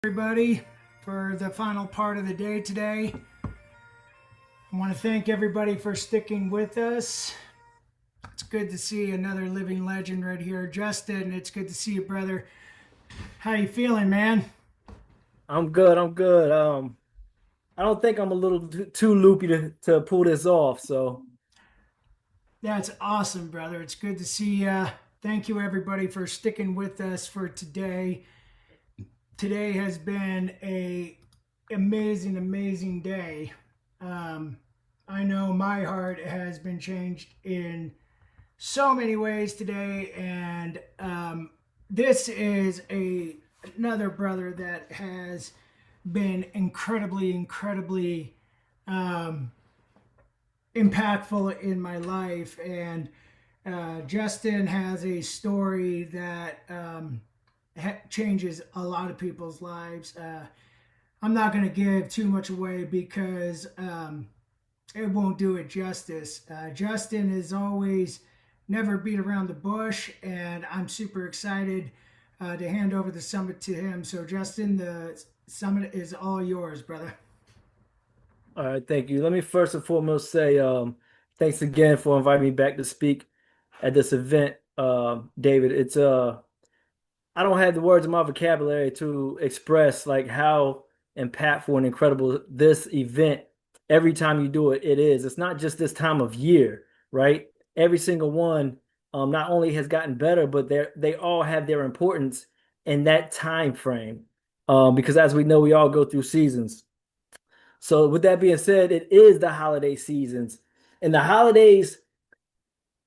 Everybody, for the final part of the day today. I want to thank everybody for sticking with us. It's good to see another living legend right here. Justin, it's good to see you, brother. How you feeling, man? I'm good. I'm good. I don't think I'm a little too loopy to pull this off. So, That's awesome, brother. It's good to see you. Thank you, everybody, for sticking with us for today. Today has been a amazing day. Um, I know my heart has been changed in so many ways today, and this is another brother that has been incredibly um, impactful in my life. And Justin has a story that changes a lot of people's lives. I'm not going to give too much away because it won't do it justice. Justin is always never beat around the bush, and I'm super excited to hand over the summit to him. So, Justin, the summit is all yours, brother. all right, thank you. Let me first and foremost say thanks again for inviting me back to speak at this event, David. It's I don't have the words in my vocabulary to express like how impactful and incredible this event every time you do it, it is. It's not just this time of year, right? Every single one not only has gotten better, but they all have their importance in that time frame. Because as we know, we all go through seasons. So with that being said, it is the holiday seasons. And the holidays,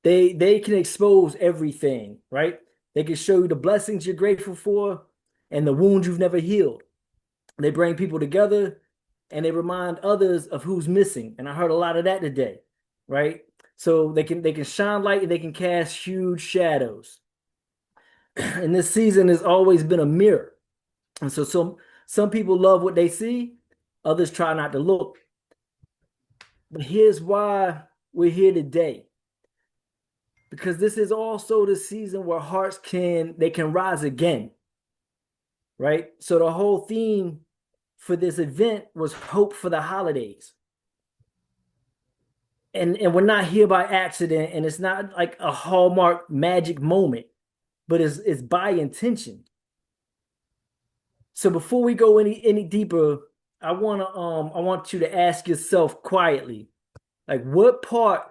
they can expose everything, right? They can show you the blessings you're grateful for and the wounds you've never healed. They bring people together and they remind others of who's missing. And I heard a lot of that today, right? So they can shine light and they can cast huge shadows. And this season has always been a mirror. And so some people love what they see, others try not to look. But here's why we're here today. Because this is also the season where hearts can rise again, right? So the whole theme for this event was hope for the holidays. And we're not here by accident, and it's not like a hallmark magic moment, but it's by intention. So before we go any deeper, I want you to ask yourself quietly, like what part,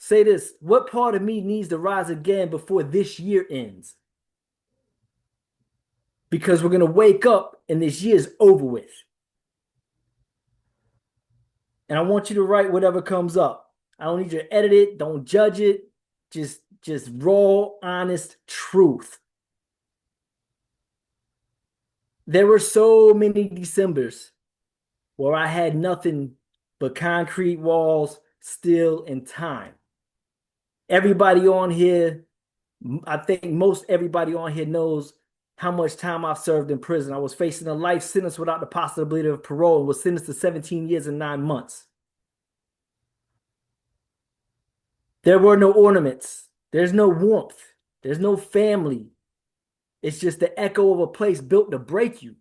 say this, what part of me needs to rise again before this year ends? Because we're gonna wake up and this year's over with. And I want you to write whatever comes up. I don't need you to edit it, don't judge it. Just raw, honest truth. There were so many Decembers where I had nothing but concrete walls, steel, and time. Everybody on here, I think most everybody on here knows how much time I've served in prison. I was facing a life sentence without the possibility of parole and was sentenced to 17 years and 9 months. There were no ornaments. There's no warmth. There's no family. It's just the echo of a place built to break you.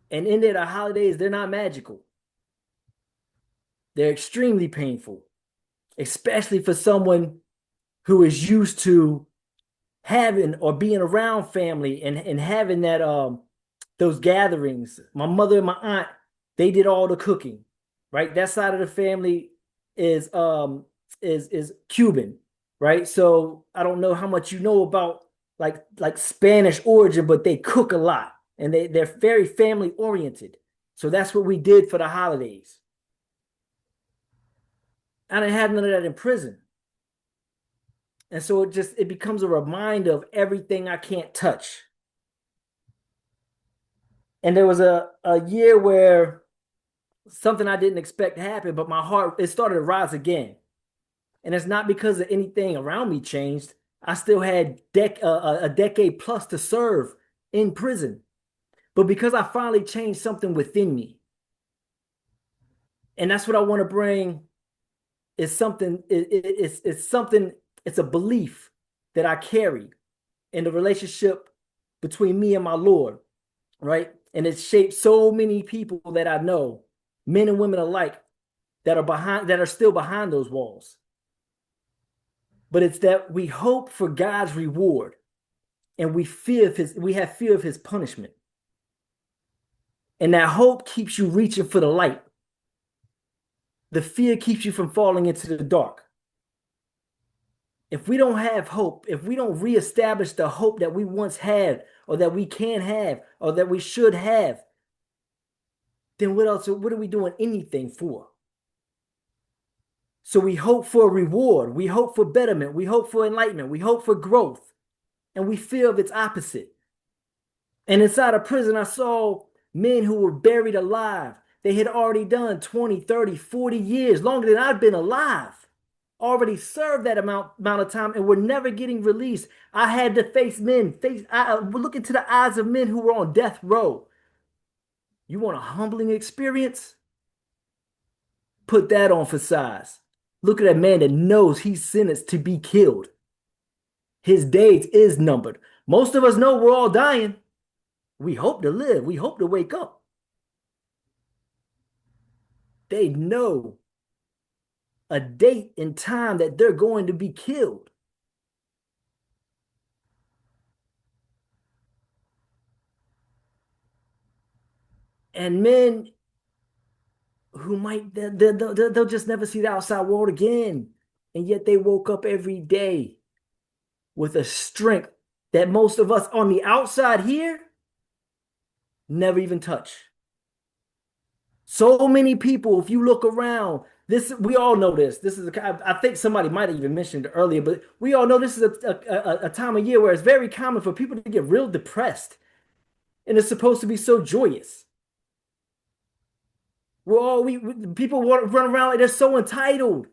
And in there, the holidays, they're not magical. They're extremely painful, especially for someone who is used to having or being around family and having that those gatherings. My mother and my aunt, they did all the cooking, right? That side of the family is is Cuban, right? So I don't know how much you know about like Spanish origin, but they cook a lot and they're very family oriented. So that's what we did for the holidays. I didn't have none of that in prison. And so it becomes a reminder of everything I can't touch. And there was a year where something I didn't expect to happen, but my heart it started to rise again. And it's not because of anything around me changed. I still had a decade plus to serve in prison, but because I finally changed something within me. And that's what I want to bring is something it's something it's a belief that I carry in the relationship between me and my Lord. right? And it's shaped so many people that I know, men and women alike, that are still behind those walls. But it's that we hope for God's reward and we have fear of his punishment. And that hope keeps you reaching for the light. The fear keeps you from falling into the dark. If we don't have hope, if we don't reestablish the hope that we once had, or that we can have, or that we should have, then what else? What are we doing anything for? So we hope for a reward, we hope for betterment, we hope for enlightenment, we hope for growth, and we fear of its opposite. And inside of prison, I saw men who were buried alive. They had already done 20, 30, 40 years, longer than I'd been alive. Already served that amount of time and were never getting released. I had to look into the eyes of men who were on death row. You want a humbling experience? Put that on for size. Look at that man that knows he's sentenced to be killed. His days is numbered. Most of us know we're all dying. We hope to live. We hope to wake up. They know a date and time that they're going to be killed. And men who they'll just never see the outside world again. And yet they woke up every day with a strength that most of us on the outside here never even touch. So many people, if you look around, this we all know this. I think somebody might have even mentioned it earlier, but we all know this is a time of year where it's very common for people to get real depressed, and it's supposed to be so joyous. People want to run around like they're so entitled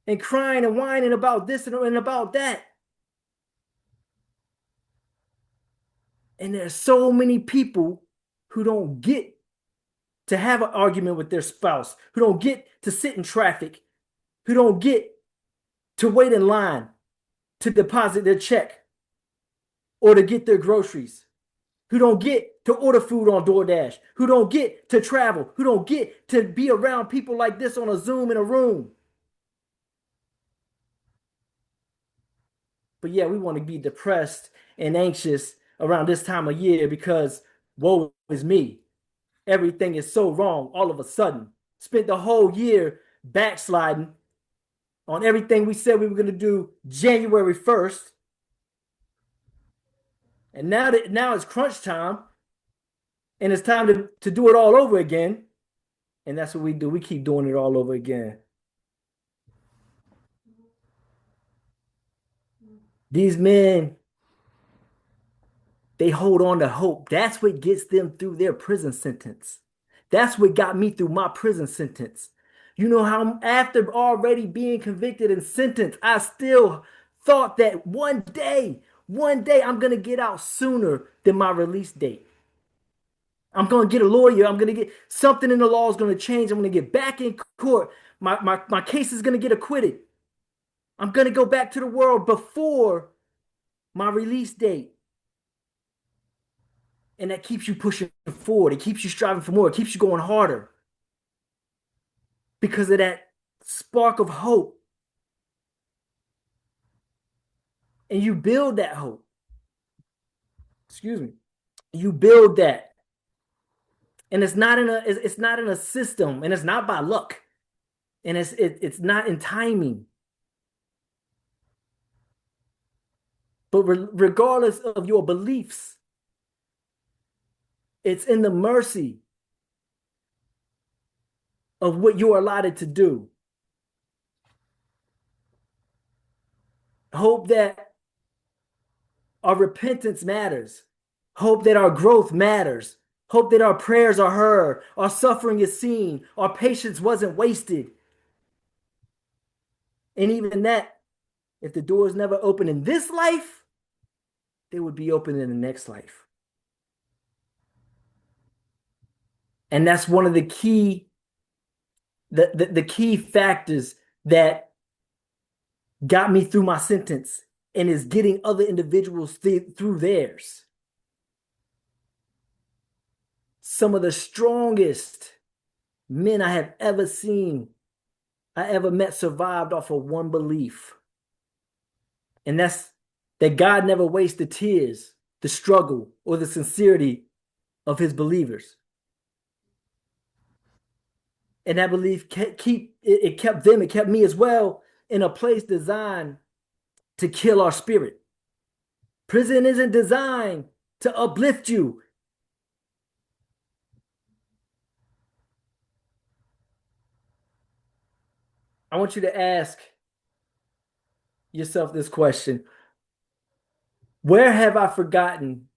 and crying and whining about this and about that. And there's so many people who don't get to have an argument with their spouse, who don't get to sit in traffic, who don't get to wait in line to deposit their check or to get their groceries, who don't get to order food on DoorDash, who don't get to travel, who don't get to be around people like this on a Zoom in a room. But yeah, we want to be depressed and anxious around this time of year because woe is me. Everything is so wrong all of a sudden. Spent the whole year backsliding on everything we said we were going to do January 1st. And now it's crunch time and it's time to do it all over again. And that's what we do. We keep doing it all over again. These men, they hold on to hope. That's what gets them through their prison sentence. That's what got me through my prison sentence. You know how after already being convicted and sentenced, I still thought that one day I'm going to get out sooner than my release date. I'm going to get a lawyer. I'm going to get something in the law is going to change. I'm going to get back in court. My case is going to get acquitted. I'm going to go back to the world before my release date. And that keeps you pushing forward. It keeps you striving for more. It keeps you going harder because of that spark of hope. And you build that hope. Excuse me. You build that. And it's not in a system, and it's not by luck. And it's not in timing. But regardless of your beliefs, it's in the mercy of what you're allotted to do. Hope that our repentance matters. Hope that our growth matters. Hope that our prayers are heard. Our suffering is seen. Our patience wasn't wasted. And even that, if the door is never open in this life, they would be open in the next life. And that's one of the key factors that got me through my sentence and is getting other individuals through theirs. Some of the strongest men I have ever seen, I ever met, survived off of one belief. And that's that God never wastes the tears, the struggle, or the sincerity of his believers. And that belief it kept them, it kept me as well in a place designed to kill our spirit. Prison isn't designed to uplift you. I want you to ask yourself this question. Where have I forgotten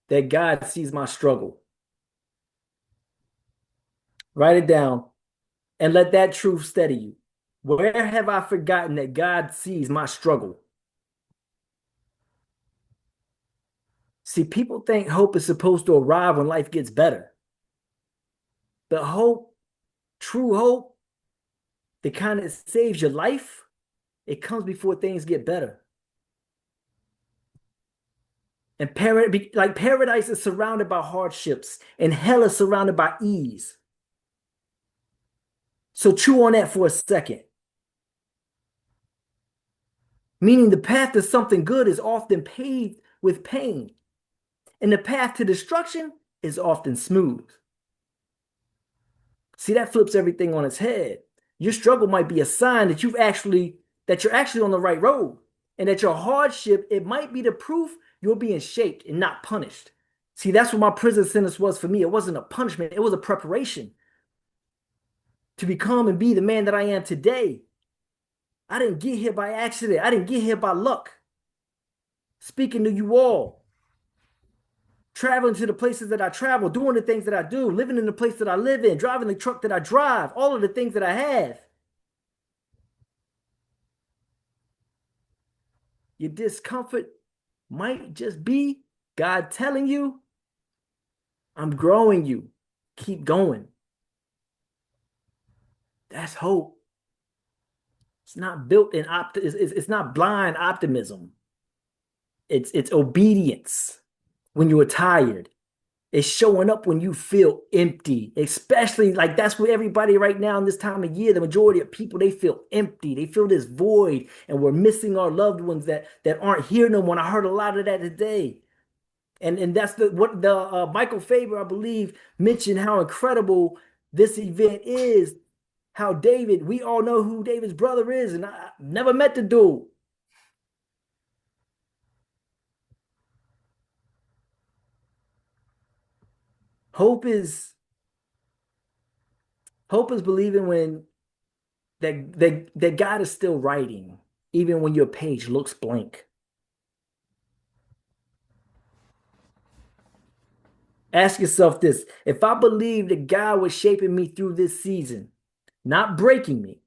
that God sees my struggle? Write it down and let that truth steady you. Where have I forgotten that God sees my struggle? See, people think hope is supposed to arrive when life gets better. But hope, true hope, the kind that saves your life, it comes before things get better. And paradise is surrounded by hardships, and hell is surrounded by ease. So chew on that for a second. Meaning the path to something good is often paved with pain, and the path to destruction is often smooth. See, that flips everything on its head. Your struggle might be a sign that you're actually on the right road, and that your hardship, it might be the proof you're being shaped and not punished. See, that's what my prison sentence was for me. It wasn't a punishment, it was a preparation to become and be the man that I am today. I didn't get here by accident. I didn't get here by luck. Speaking to you all, traveling to the places that I travel, doing the things that I do, living in the place that I live in, driving the truck that I drive, all of the things that I have. Your discomfort might just be God telling you, I'm growing you. Keep going. That's hope. It's not built in it's not blind optimism. It's obedience when you are tired. It's showing up when you feel empty, especially like that's what everybody right now in this time of year, the majority of people, they feel empty. They feel this void, and we're missing our loved ones that aren't here no more. And I heard a lot of that today. And that's what the Michael Faber, I believe, mentioned how incredible this event is. How David, we all know who David's brother is, and I never met the dude. Hope is hope is believing when that God is still writing, even when your page looks blank. Ask yourself this: if I believe that God was shaping me through this season, not breaking me,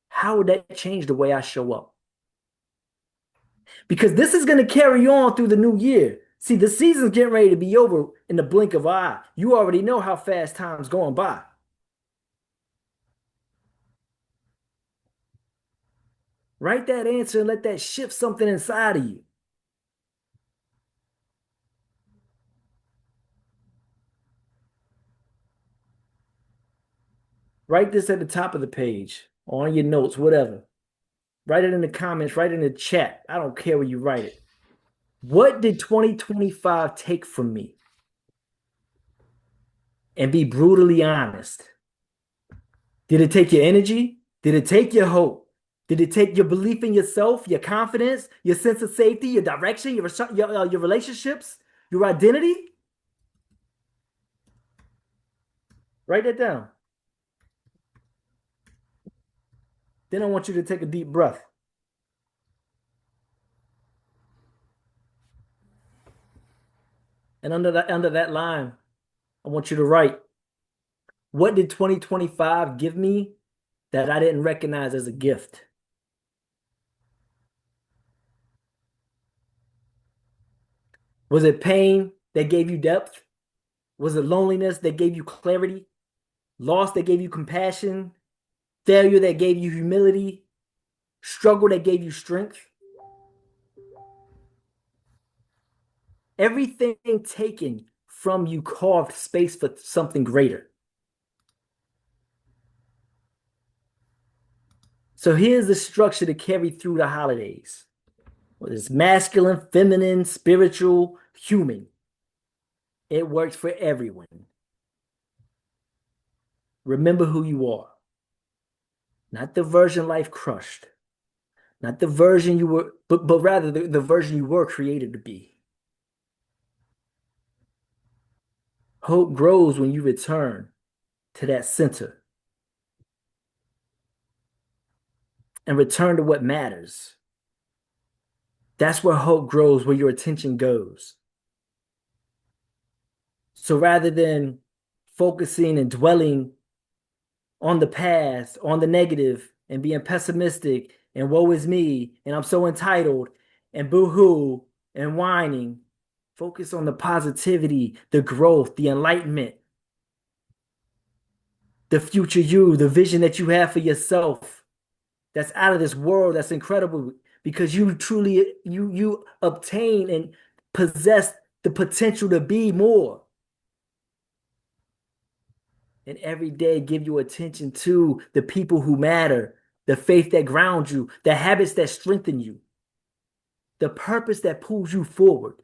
how would that change the way I show up? Because this is going to carry on through the new year. See, the season's getting ready to be over in the blink of an eye. You already know how fast time's going by. Write that answer and let that shift something inside of you. Write this at the top of the page, on your notes, whatever. Write it in the comments, write it in the chat. I don't care where you write it. What did 2025 take from me? And be brutally honest. Did it take your energy? Did it take your hope? Did it take your belief in yourself, your confidence, your sense of safety, your direction, your relationships, your identity? Write that down. Then I want you to take a deep breath. And under that line, I want you to write, what did 2025 give me that I didn't recognize as a gift? Was it pain that gave you depth? Was it loneliness that gave you clarity? Loss that gave you compassion? Failure that gave you humility? Struggle that gave you strength? Everything taken from you carved space for something greater. So here's the structure to carry through the holidays. Whether it's masculine, feminine, spiritual, human. It works for everyone. Remember who you are, not the version life crushed, not the version you were, but rather the version you were created to be. Hope grows when you return to that center and return to what matters. That's where hope grows, where your attention goes. So rather than focusing and dwelling on the past, on the negative, and being pessimistic and woe is me, and I'm so entitled, and boo-hoo, and whining, focus on the positivity, the growth, the enlightenment, the future you, the vision that you have for yourself that's out of this world, that's incredible because you truly you obtain and possess the potential to be more. And every day give your attention to the people who matter, the faith that grounds you, the habits that strengthen you, the purpose that pulls you forward.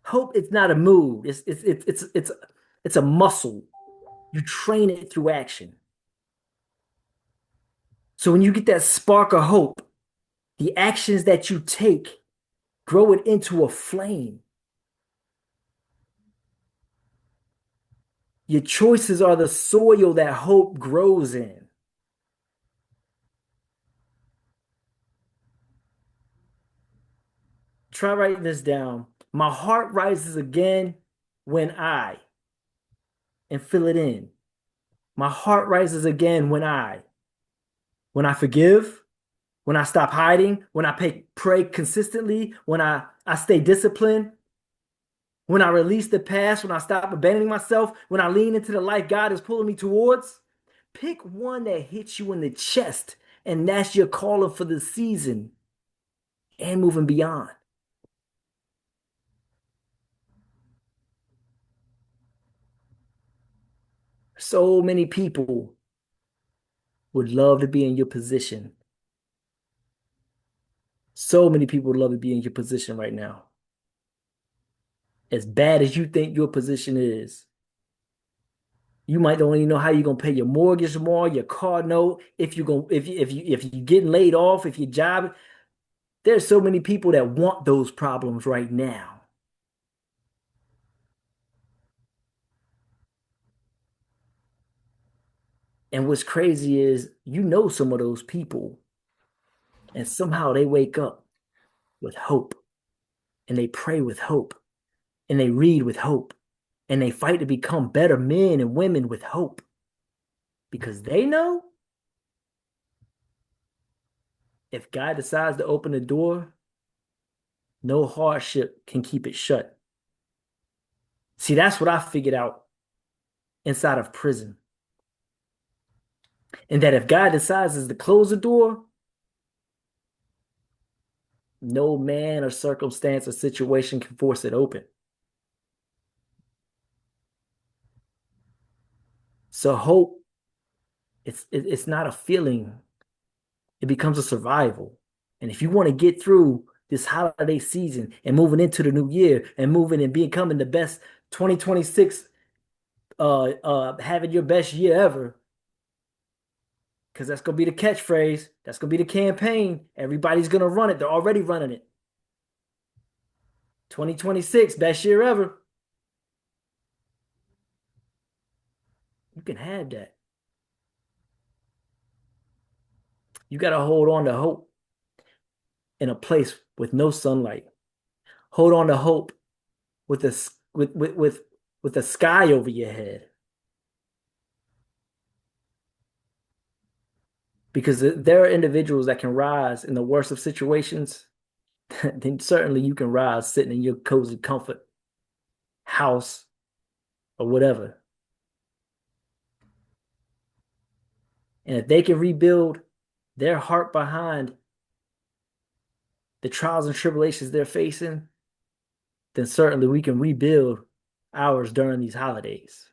Hope it's not a mood. It's a muscle. You train it through action. So when you get that spark of hope, the actions that you take grow it into a flame. Your choices are the soil that hope grows in. Try writing this down. My heart rises again when I, and fill it in. My heart rises again when I forgive, when I stop hiding, when pray consistently, when I stay disciplined, when I release the past, when I stop abandoning myself, when I lean into the life God is pulling me towards. Pick one that hits you in the chest, and that's your calling for the season and moving beyond. So many people would love to be in your position. So many people would love to be in your position right now. As bad as you think your position is, you might don't even know how you're gonna pay your mortgage tomorrow, your car note, if you go if you getting laid off, if your job. There's so many people that want those problems right now. And what's crazy is you know some of those people, and somehow they wake up with hope, and they pray with hope, and they read with hope, and they fight to become better men and women with hope because they know if God decides to open the door, no hardship can keep it shut. See, that's what I figured out inside of prison. And that if God decides to close the door, no man or circumstance or situation can force it open. So hope, it's not a feeling, it becomes a survival. And if you want to get through this holiday season and moving into the new year and moving and becoming the best 2026, having your best year ever, because that's gonna be the catchphrase, that's gonna be the campaign. Everybody's gonna run it. They're already running it. 2026, best year ever. You can have that. You got to hold on to hope in a place with no sunlight. Hold on to hope with a with the sky over your head. Because there are individuals that can rise in the worst of situations. Then certainly you can rise sitting in your cozy comfort house or whatever. And if they can rebuild, their heart behind the trials and tribulations they're facing, then certainly we can rebuild ours during these holidays.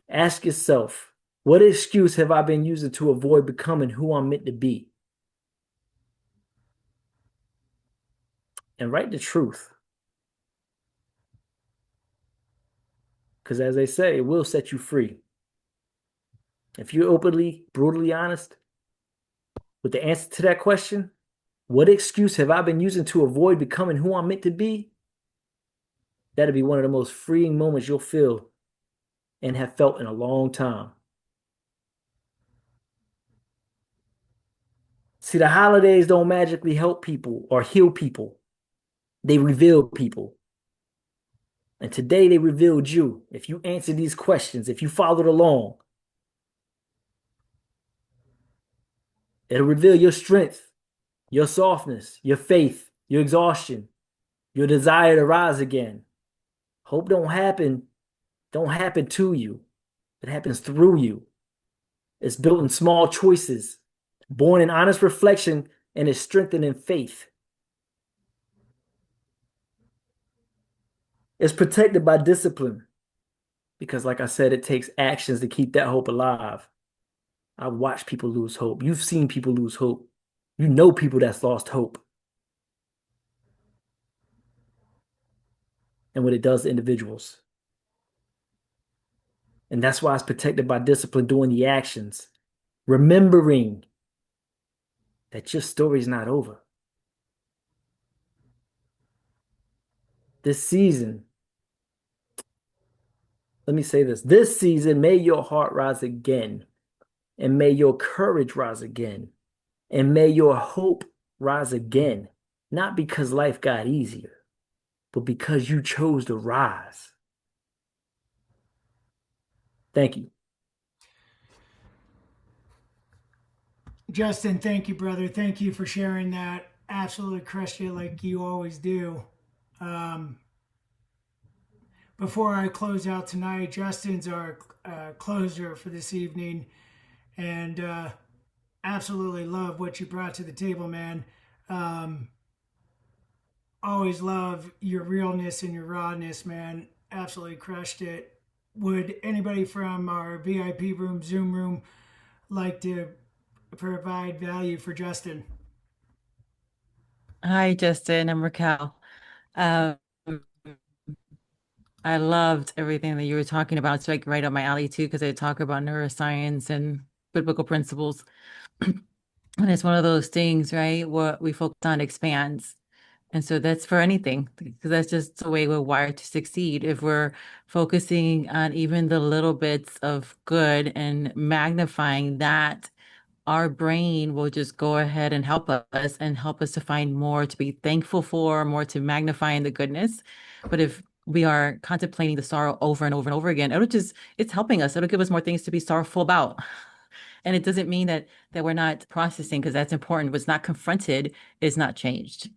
Ask yourself, what excuse have I been using to avoid becoming who I'm meant to be? And write the truth. Because as they say, it will set you free. If you're openly, brutally honest with the answer to that question, what excuse have I been using to avoid becoming who I'm meant to be? That'll be one of the most freeing moments you'll feel and have felt in a long time. See, the holidays don't magically help people or heal people. They reveal people. And today they revealed you. If you answer these questions, if you followed along, it'll reveal your strength, your softness, your faith, your exhaustion, your desire to rise again. Hope don't happen to you. It happens through you. It's built in small choices, born in honest reflection, and is strengthened in faith. It's protected by discipline because, like I said, it takes actions to keep that hope alive. I've watched people lose hope. You've seen people lose hope. You know people that's lost hope and what it does to individuals. And that's why it's protected by discipline, doing the actions, remembering that your story's not over. This season, let me say this season, may your heart rise again, and may your courage rise again, and may your hope rise again, not because life got easier, but because you chose to rise. Thank you. Justin, thank you, brother. Thank you for sharing that. Absolutely crushed it like you always do. Um, Before I close out tonight, Justin's our closer for this evening, and absolutely love what you brought to the table, man. Um, Always love your realness and your rawness, man. Absolutely crushed it. Would anybody from our VIP room, Zoom room, like to provide value for Justin? Hi, Justin. I'm Raquel. Um, I loved everything that you were talking about. It's like right up my alley too, because I talk about neuroscience and biblical principles. And it's one of those things, right? What we focus on expands. And so that's for anything, because that's just the way we're wired to succeed. If we're focusing on even the little bits of good and magnifying that, our brain will just go ahead and help us to find more to be thankful for, more to magnify in the goodness. But if we are contemplating the sorrow over and over and over again, it's helping us. It'll give us more things to be sorrowful about. And it doesn't mean that we're not processing because that's important. What's not confronted is not changed.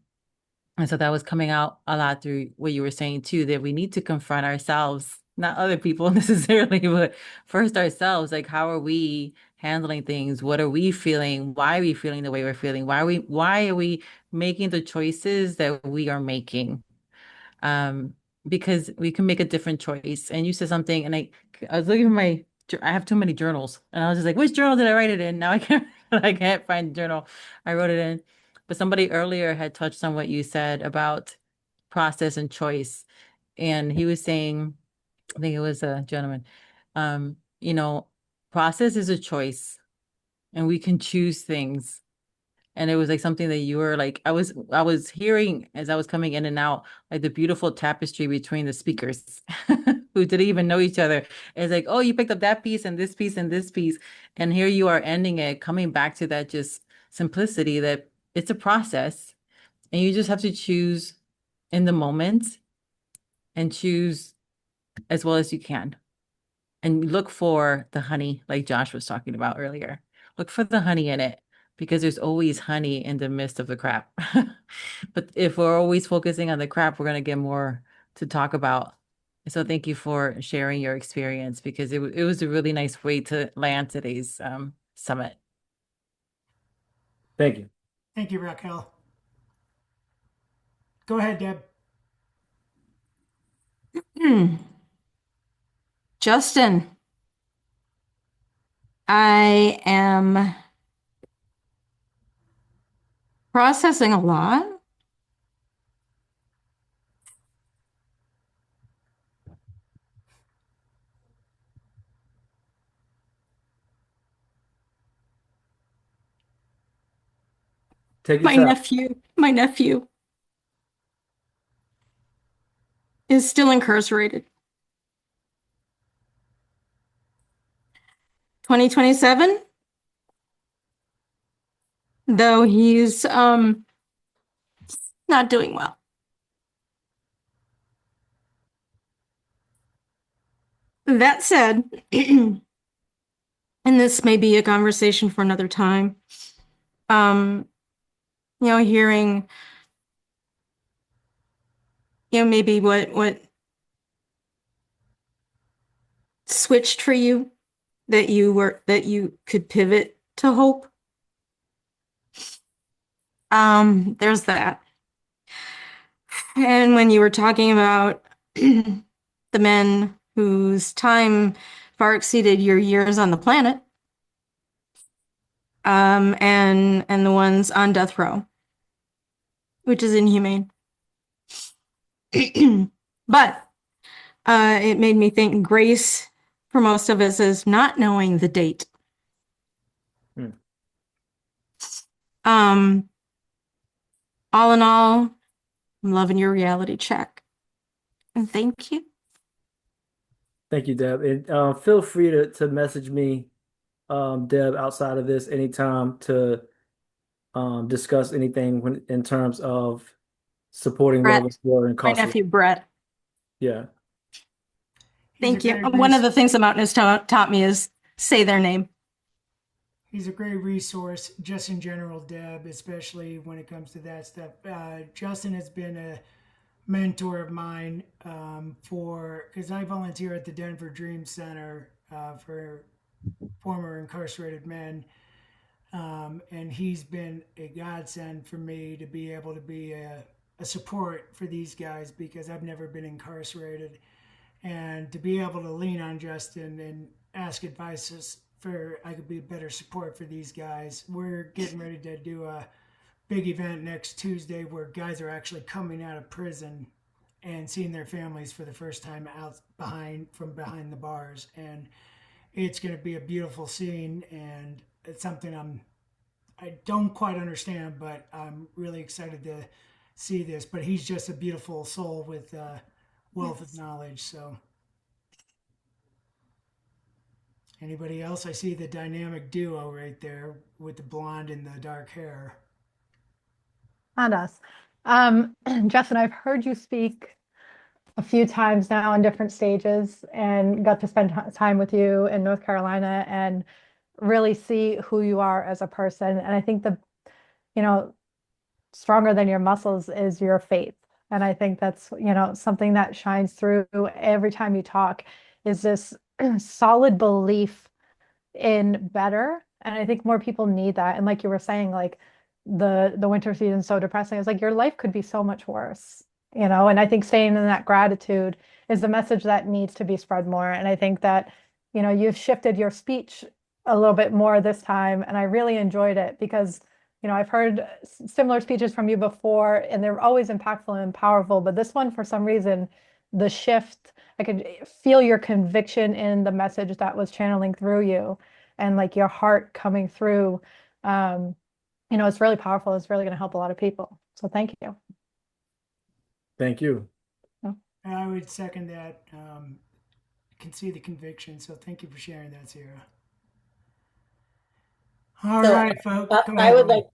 And so that was coming out a lot through what you were saying too, that we need to confront ourselves, not other people necessarily, but first ourselves. Like, how are we handling things? What are we feeling? Why are we feeling the way we're feeling? Why are we making the choices that we are making? um, because we can make a different choice. And you said something, and I was looking for I have too many journals, and I was just like, which journal did I write it in? Now I can't, I can't find the journal I wrote it in. But somebody earlier had touched on what you said about process and choice, and he was saying, I think it was a gentleman, you know, process is a choice, and we can choose things. And it was like something that you were like, I was hearing as I was coming in and out, like the beautiful tapestry between the speakers who didn't even know each other. It's like, oh, you picked up that piece and this piece and this piece. And here you are ending it, coming back to that just simplicity that it's a process. And you just have to choose in the moment and choose as well as you can. And look for the honey, like Josh was talking about earlier. Look for the honey in it because there's always honey in the midst of the crap. But if we're always focusing on the crap, we're going to get more to talk about So thank you for sharing your experience because it was a really nice way to land today's summit. Thank you. Thank you, Raquel. Go ahead, Deb. Justin, I am processing a lot. Take your My time. nephew is still incarcerated. 2027, though he's not doing well. That said, and this may be a conversation for another time, hearing, maybe what switched for you that you could pivot to hope. There's that. And when you were talking about the men whose time far exceeded your years on the planet, and the ones on death row, which is inhumane. But it made me think grace for most of us is not knowing the date. Hmm. All in all, I'm loving your reality check. And thank you. Thank you, Deb. And feel free to message me, Deb, outside of this anytime to discuss anything in terms of supporting Brett, those who are my incarcerated. nephew, Brett. Yeah. Thank you. One of the things the mountain has taught me is say their name. He's a great resource, just in general, Deb, especially when it comes to that stuff. Justin has been a mentor of mine because I volunteer at the Denver Dream Center for former incarcerated men. And he's been a godsend for me to be able to be a support for these guys because I've never been incarcerated. And to be able to lean on Justin and ask advice for I could be a better support for these guys. We're getting ready to do a big event next Tuesday where guys are actually coming out of prison and seeing their families for the first time out from behind the bars, and it's going to be a beautiful scene, and it's something I don't quite understand, but I'm really excited to see this. But he's just a beautiful soul with wealth of knowledge. So, anybody else? I see the dynamic duo right there with the blonde and the dark hair. On us. Justin, I've heard you speak a few times now on different stages and got to spend time with you in North Carolina and really see who you are as a person. And I think you know, stronger than your muscles is your faith. And I think that's, something that shines through every time you talk is this solid belief in better. And I think more people need that. And like you were saying, like the winter season is so depressing. It's like your life could be so much worse, and I think staying in that gratitude is the message that needs to be spread more. And I think that, you've shifted your speech a little bit more this time. And I really enjoyed it because, I've heard similar speeches from you before and they're always impactful and powerful. But this one, for some reason, the shift, I could feel your conviction in the message that was channeling through you and like your heart coming through. It's really powerful. It's really going to help a lot of people. So thank you. Thank you. I would second that. Can see the conviction. So thank you for sharing that, Sierra. All right, folks. I would like,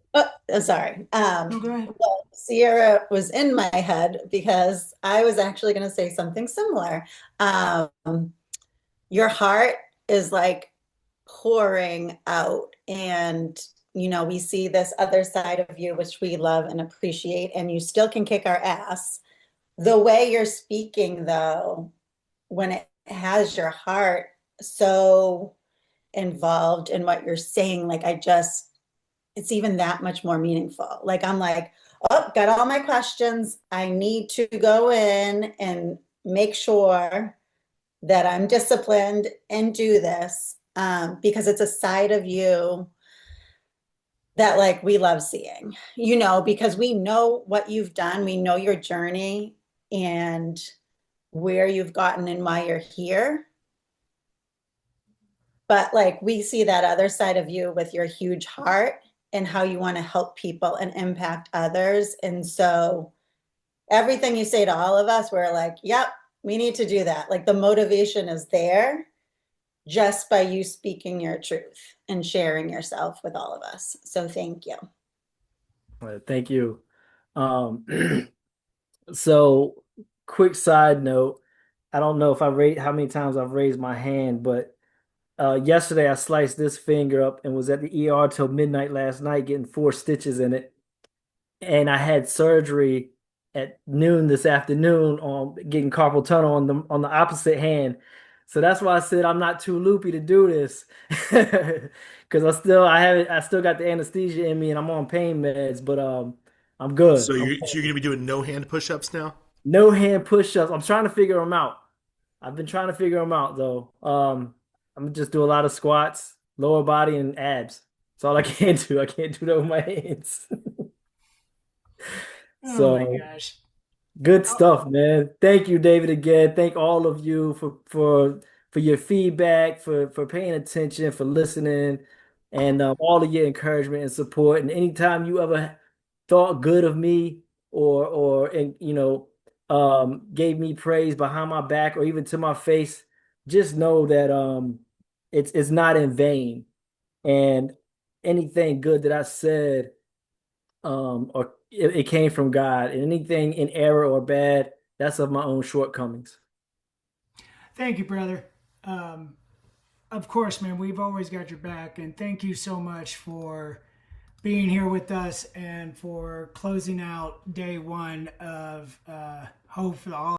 sorry. No, go ahead. Well, Sierra was in my head because I was actually going to say something similar. Your heart is like pouring out, and we see this other side of you, which we love and appreciate, and you still can kick our ass. The way you're speaking, though, when it has your heart so involved in what you're saying, like it's even that much more meaningful. Like I'm like, oh, got all my questions. I need to go in and make sure that I'm disciplined and do this because it's a side of you that like we love seeing, because we know what you've done, we know your journey and where you've gotten and why you're here. But like we see that other side of you with your huge heart and how you want to help people and impact others. And so everything you say to all of us, we're like, yep, we need to do that. Like the motivation is there just by you speaking your truth and sharing yourself with all of us. So thank you. Thank you. Um, so quick side note, I don't know if I rate how many times I've raised my hand, but yesterday I sliced this finger up and was at the ER till midnight last night getting 4 stitches in it. And I had surgery at noon this afternoon on getting carpal tunnel on the opposite hand. So that's why I said I'm not too loopy to do this. Because I still got the anesthesia in me and I'm on pain meds, but I'm good. So you're gonna be doing no hand push-ups now? No hand push-ups. I'm trying to figure them out. I've been trying to figure them out though. I'm gonna just do a lot of squats, lower body, and abs. That's all I can do. I can't do that with my hands. Oh my So gosh. good stuff, man. Thank you, David, again. Thank all of you for your feedback, for paying attention, for listening, and all of your encouragement and support. And anytime you ever thought good of me or and gave me praise behind my back or even to my face, just know that it's not in vain. And anything good that I said or it came from God. And anything in error or bad, that's of my own shortcomings. Thank you, brother. Of course, man, we've always got your back. And thank you so much for being here with us and for closing out day one of Hope for the All.